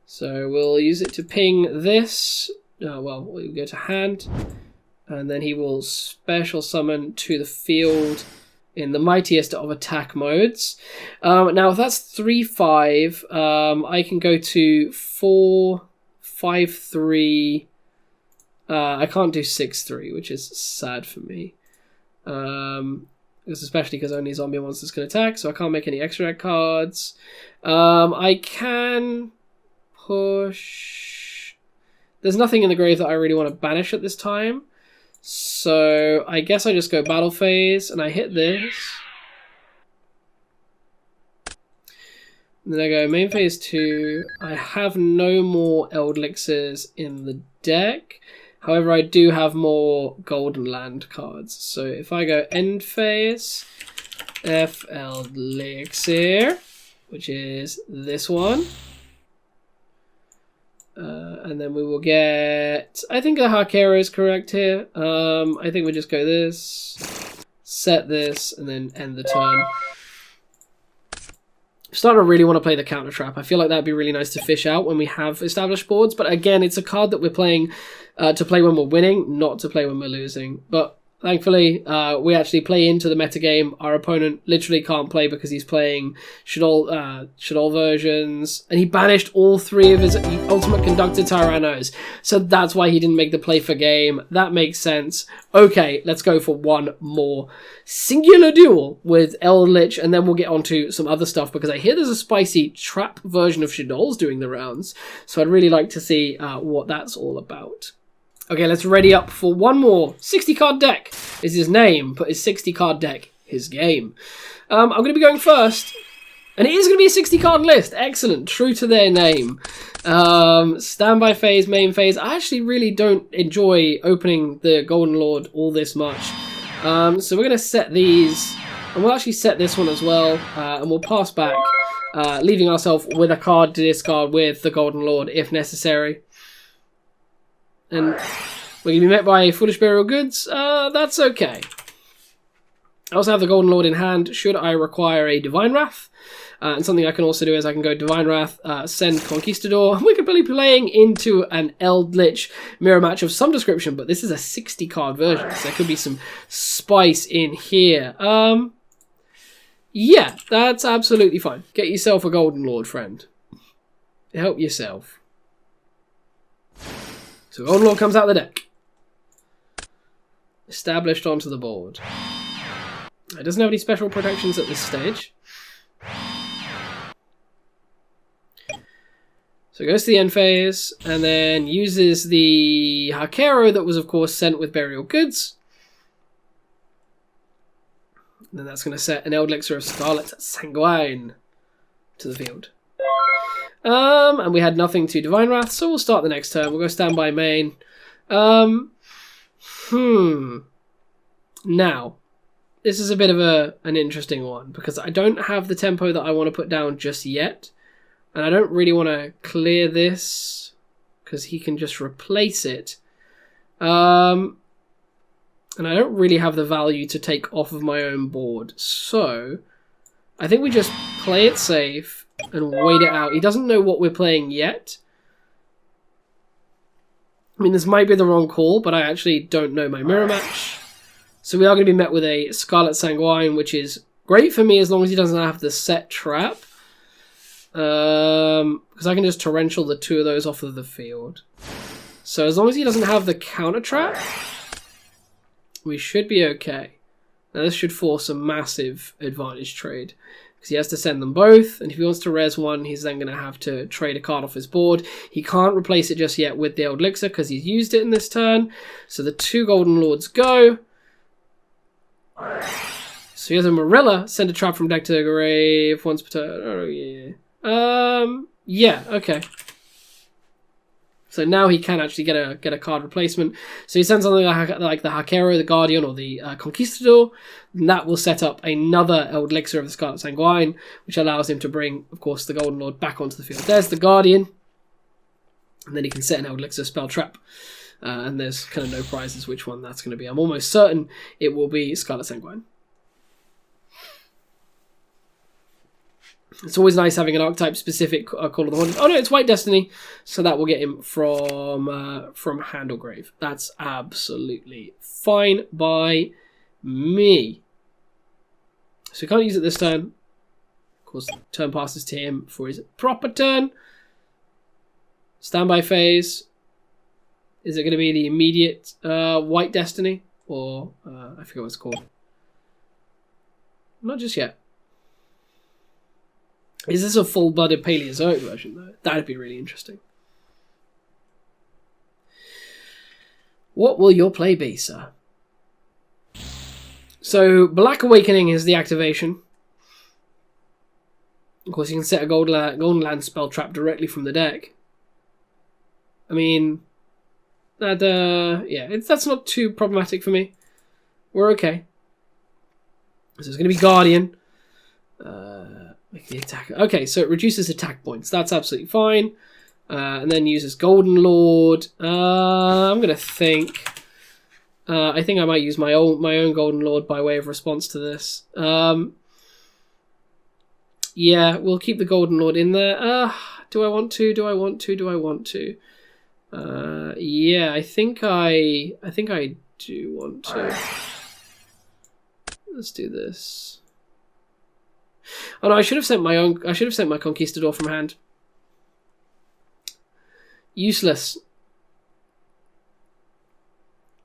So we'll use it to ping this. Well, we'll go to hand. And then he will special summon to the field in the mightiest of attack modes. Now, if that's 3/5, I can go to 4/5/3. I can't do 6/3, which is sad for me. Especially because only zombie monsters can attack, so I can't make any extra deck cards. I can push... There's nothing in the grave that I really want to banish at this time. So I guess I just go battle phase and I hit this. And then I go main phase 2. I have no more Eldlichs in the deck. However, I do have more Golden Land cards. So if I go end phase, F Elixir, which is this one. And then we will get... I think the Hakera is correct here. I think we just go this, set this, and then end the turn. I'm starting to really want to play the counter trap. I feel like that would be really nice to fish out when we have established boards. But again, it's a card that we're playing to play when we're winning, not to play when we're losing. But thankfully, we actually play into the metagame. Our opponent literally can't play because he's playing Shadol versions. And he banished all 3 of his Ultimate Conductor Tyrannos. So that's why he didn't make the play for game. That makes sense. Okay, let's go for one more singular duel with Eldlich. And then we'll get on to some other stuff. Because I hear there's a spicy trap version of Shadol's doing the rounds. So I'd really like to see what that's all about. Okay, let's ready up for one more 60-card deck. Is his name, but his 60-card deck, his game. I'm going to be going first, and it is going to be a 60-card list. Excellent, true to their name. Standby phase, main phase. I actually really don't enjoy opening the Golden Lord all this much. So we're going to set these, and we'll actually set this one as well, and we'll pass back, leaving ourselves with a card to discard with the Golden Lord if necessary. And we're going to be met by Foolish Burial Goods. That's okay. I also have the Golden Lord in hand should I require a Divine Wrath. And something I can also do is I can go Divine Wrath, send Conquistador. We could be playing into an Eldlich mirror match of some description, but this is a 60-card version, so there could be some spice in here. Yeah, that's absolutely fine. Get yourself a Golden Lord, friend. Help yourself. So Golden Lord comes out of the deck. Established onto the board. It doesn't have any special protections at this stage. So it goes to the end phase, and then uses the Hakero that was, of course, sent with Burial Goods. And then that's going to set an Elixir of Scarlet Sanguine to the field. And we had nothing to Divine Wrath, so we'll start the next turn. We'll go Standby main. Now, this is a bit of an interesting one, because I don't have the tempo that I want to put down just yet. And I don't really want to clear this, because he can just replace it. And I don't really have the value to take off of my own board. So, I think we just play it safe and wait it out. He doesn't know what we're playing yet. I mean, this might be the wrong call, but I actually don't know my mirror match. So we are going to be met with a Scarlet Sanguine, which is great for me as long as he doesn't have the set trap. Because I can just torrential the 2 of those off of the field. So as long as he doesn't have the counter trap, we should be okay. Now this should force a massive advantage trade, because he has to send them both, and if he wants to res one, he's then going to have to trade a card off his board. He can't replace it just yet with the Elixir because he's used it in this turn. So the 2 Golden Lords go. So he has a Marilla, send a trap from deck to the grave once per turn. Oh yeah. Yeah, okay. So now he can actually get a card replacement. So he sends something like the Hakero, the Guardian, or the Conquistador. And that will set up another Elixir of the Scarlet Sanguine, which allows him to bring, of course, the Golden Lord back onto the field. There's the Guardian. And then he can set an Elixir spell trap. And there's kind of no prizes which one that's going to be. I'm almost certain it will be Scarlet Sanguine. It's always nice having an archetype-specific Call of the Haunted. Oh no, it's White Destiny, so that will get him from Handlegrave. That's absolutely fine by me. So we can't use it this turn. Of course, turn passes to him for his proper turn. Standby phase. Is it going to be the immediate White Destiny? Or, I forget what it's called. Not just yet. Is this a full-blooded Paleozoic version, though? That'd be really interesting. What will your play be, sir? So, Black Awakening is the activation. Of course, you can set a Golden Land spell trap directly from the deck. I mean, Yeah, that's not too problematic for me. We're okay. So it's going to be Guardian. Make the attack. Okay, so it reduces attack points. That's absolutely fine. And then uses Golden Lord. I'm going to think. I think I might use my own Golden Lord by way of response to this. Yeah, we'll keep the Golden Lord in there. Do I want to? Do I want to? Do I want to? Yeah, I think I do want to. Let's do this. Oh no, I should have sent my own. I should have sent my Conquistador from hand. Useless.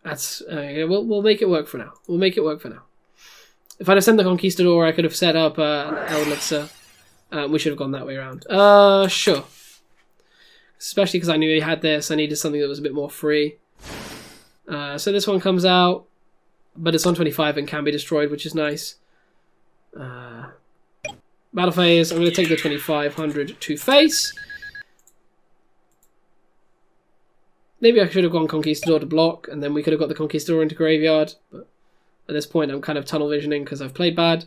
That's we'll make it work for now. We'll make it work for now. If I'd have sent the Conquistador, I could have set up an Eldlich. We should have gone that way around. Sure. Especially because I knew he had this. I needed something that was a bit more free. So this one comes out, but it's on 25 and can be destroyed, which is nice. Battle phase. I'm going to take the 2500 to face. Maybe I should have gone Conquistador to block, and then we could have got the Conquistador into graveyard. But at this point, I'm kind of tunnel visioning because I've played bad.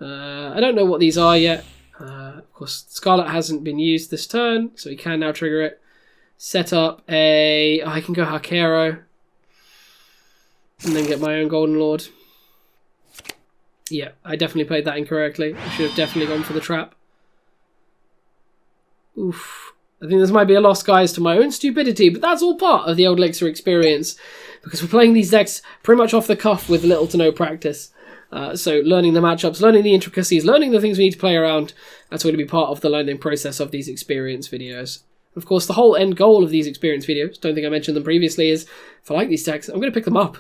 I don't know what these are yet. Of course, Scarlet hasn't been used this turn, so we can now trigger it. Set up a... I can go Hakero. And then get my own Golden Lord. Yeah, I definitely played that incorrectly. I should have definitely gone for the trap. Oof. I think this might be a loss, guys, to my own stupidity, but that's all part of the Eldlich experience, because we're playing these decks pretty much off the cuff with little to no practice. So learning the matchups, learning the intricacies, learning the things we need to play around, that's going to be part of the learning process of these experience videos. Of course, the whole end goal of these experience videos, don't think I mentioned them previously, is if I like these decks, I'm going to pick them up.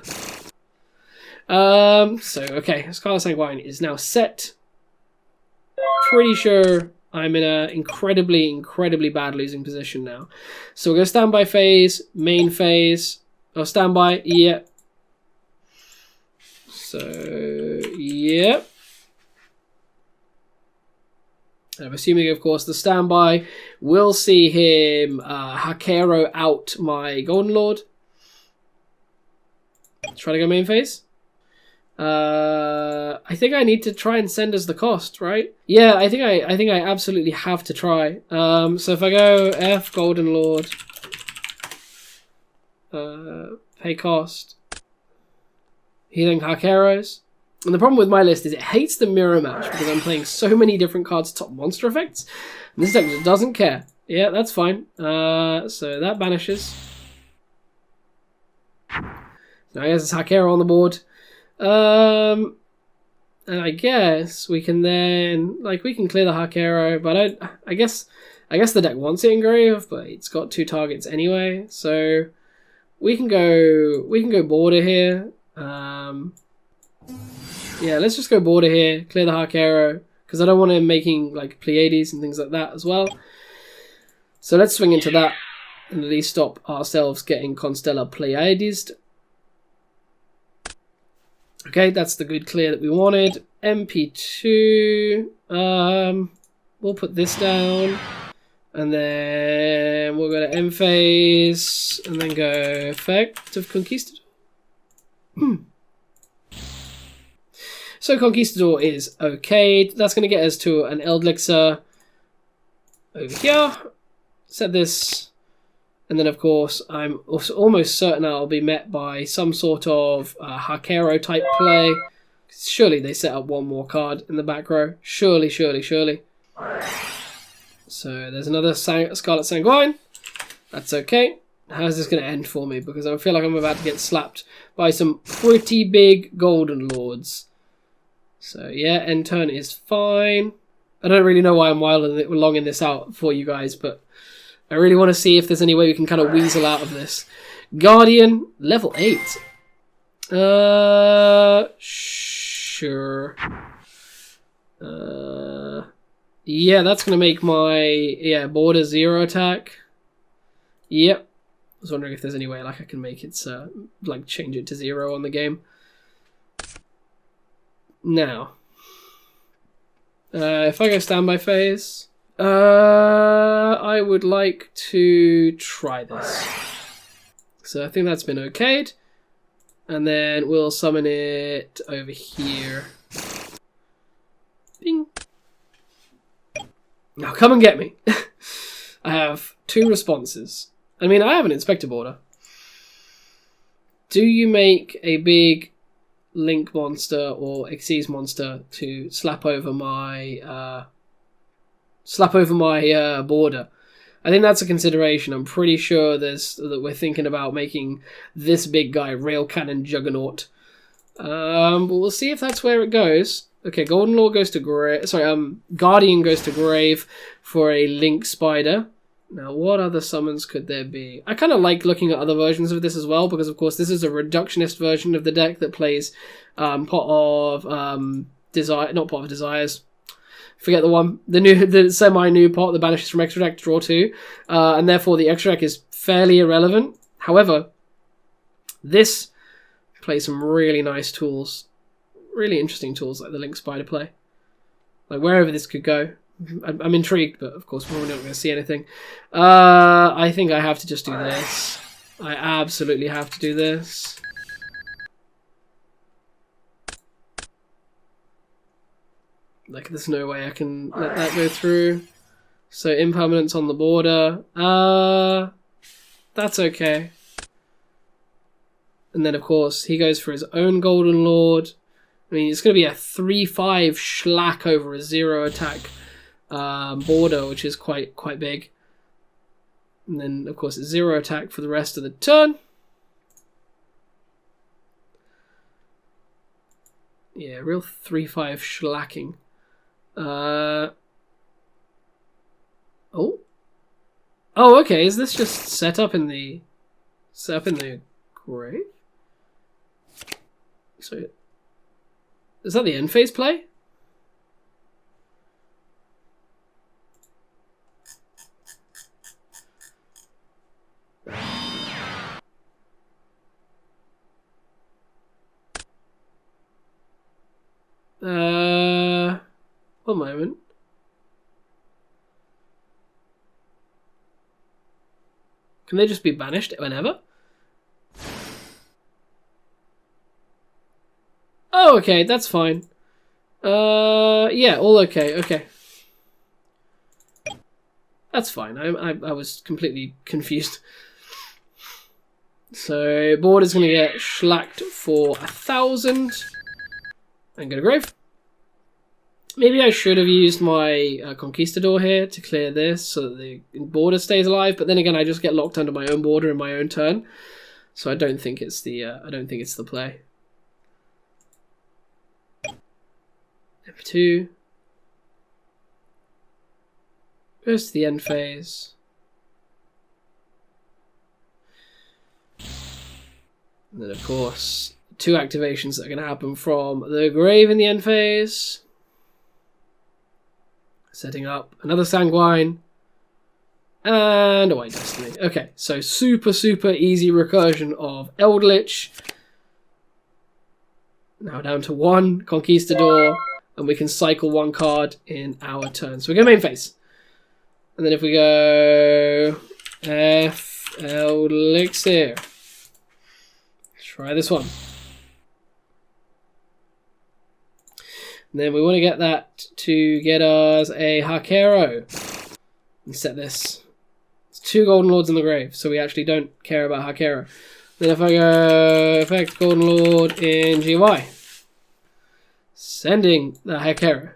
Okay, Scarlet Sanguine is now set. Pretty sure I'm in an incredibly bad losing position now. So we're going to standby phase, main phase. Oh, standby, yeah. So, yeah. I'm assuming, of course, the standby will see him Hakero out my Golden Lord. Try to go main phase. I think I need to try and send us the cost, right? Yeah, I think I absolutely have to try. So if I go F Golden Lord, pay cost, healing Hakeros. And the problem with my list is it hates the mirror match because I'm playing so many different cards top monster effects. And this deck just doesn't care. Yeah, that's fine. So that banishes. Now I guess it's Hakero on the board. And I guess we can then, we can clear the Hakero, but I guess the deck wants it engrave, but it's got 2 targets anyway, so we can go border here. Yeah, let's just go border here, clear the Hakero, because I don't want him making Pleiades and things like that as well. So let's swing into that and at least stop ourselves getting Constellar Pleiades. Okay, that's the good clear that we wanted. MP2. We'll put this down. And then we'll go to M phase. And then go effect of Conquistador. So Conquistador is okay. That's going to get us to an Eldlich over here. Set this. And then, of course, I'm almost certain I'll be met by some sort of Hakero type play. Surely they set up one more card in the back row. Surely. So there's another Scarlet Sanguine. That's okay. How's this going to end for me? Because I feel like I'm about to get slapped by some pretty big Golden Lords. So yeah, end turn is fine. I don't really know why I'm longing this out for you guys, but I really want to see if there's any way we can kind of weasel out of this. Guardian, level 8. Sure. Yeah, that's going to make my border 0 attack. Yep. I was wondering if there's any way I can make it change it to 0 on the game. Now, if I go standby phase, I would like to try this. So I think that's been okayed. And then we'll summon it over here. Bing. Now come and get me. I have 2 responses. I mean, I have an inspector border. Do you make a big Link monster or Xyz monster to slap over my border? I think that's a consideration. I'm pretty sure that we're thinking about making this big guy Rail Cannon Juggernaut. But we'll see if that's where it goes. Okay, Golden Law goes to grave. Sorry, Guardian goes to grave for a Link Spider. Now, what other summons could there be? I kind of like looking at other versions of this as well, because of course this is a reductionist version of the deck that plays Pot of Desire, not Pot of Desires. Forget the one, the semi-new pot that banishes from extra deck to draw 2, and therefore the extra deck is fairly irrelevant. However, this plays some really nice tools, really interesting tools like the Link Spider play. Like wherever this could go. I'm intrigued, but of course we're not going to see anything. I think I have to just do this. I absolutely have to do this. Like, there's no way I can let that go through. So, impermanence on the border. That's okay. And then, of course, he goes for his own Golden Lord. I mean, it's going to be a 3/5 schlack over a 0 attack border, which is quite big. And then, of course, it's 0 attack for the rest of the turn. Yeah, real 3/5 schlacking. Oh, okay. Is this just set up in the grave? So, is that the end phase play? One moment. Can they just be banished whenever? Oh, okay, that's fine. Yeah, all okay, okay. That's fine. I was completely confused. So, board is going to get schlacked for 1,000. And go to grave. Maybe I should have used my Conquistador here to clear this so that the border stays alive. But then again, I just get locked under my own border in my own turn, so I don't think it's the play. Number 2 goes to the end phase. And then, of course, 2 activations that are going to happen from the grave in the end phase. Setting up another Sanguine. And a White Destiny. Okay, so super easy recursion of Eldlich. Now down to 1 Conquistador. And we can cycle 1 card in our turn. So we go main phase. And then if we go F Elixir. Try this one. And then we want to get that to get us a Hakero. And set this. It's 2 Golden Lords in the grave, so we actually don't care about Hakero. Then if I go effect Golden Lord in GY. Sending the Hakero.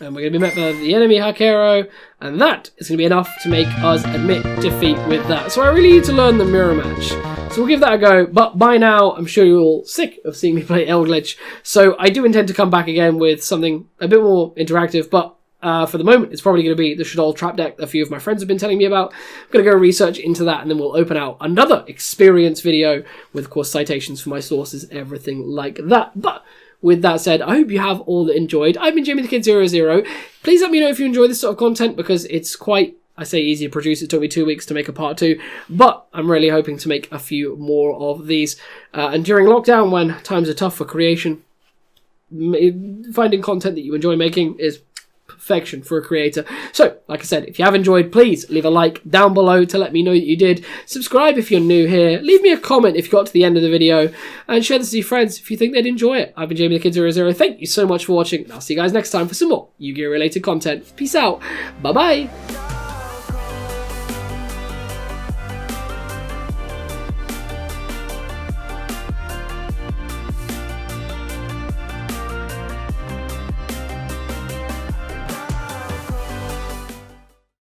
And we're going to be met by the enemy Hakero, and that is going to be enough to make us admit defeat with that. So I really need to learn the mirror match. So we'll give that a go, but by now I'm sure you're all sick of seeing me play Eldlich. So I do intend to come back again with something a bit more interactive, but for the moment it's probably going to be the Shaddoll Trap deck that a few of my friends have been telling me about. I'm going to go research into that, and then we'll open out another experience video with, of course, citations for my sources, everything like that. But with that said, I hope you have all enjoyed. I've been Jamie the Kid 00. Please let me know if you enjoy this sort of content, because it's quite, I say, easy to produce. It took me 2 weeks to make a part 2, but I'm really hoping to make a few more of these. And during lockdown, when times are tough for creation, finding content that you enjoy making is perfection for a creator. So, like I said, if you have enjoyed, please leave a like down below to let me know that you did. Subscribe if you're new here. Leave me a comment if you got to the end of the video. And share this with your friends if you think they'd enjoy it. I've been Jamie the Kid00. Thank you so much for watching. And I'll see you guys next time for some more Yu-Gi-Oh! Related content. Peace out. Bye-bye.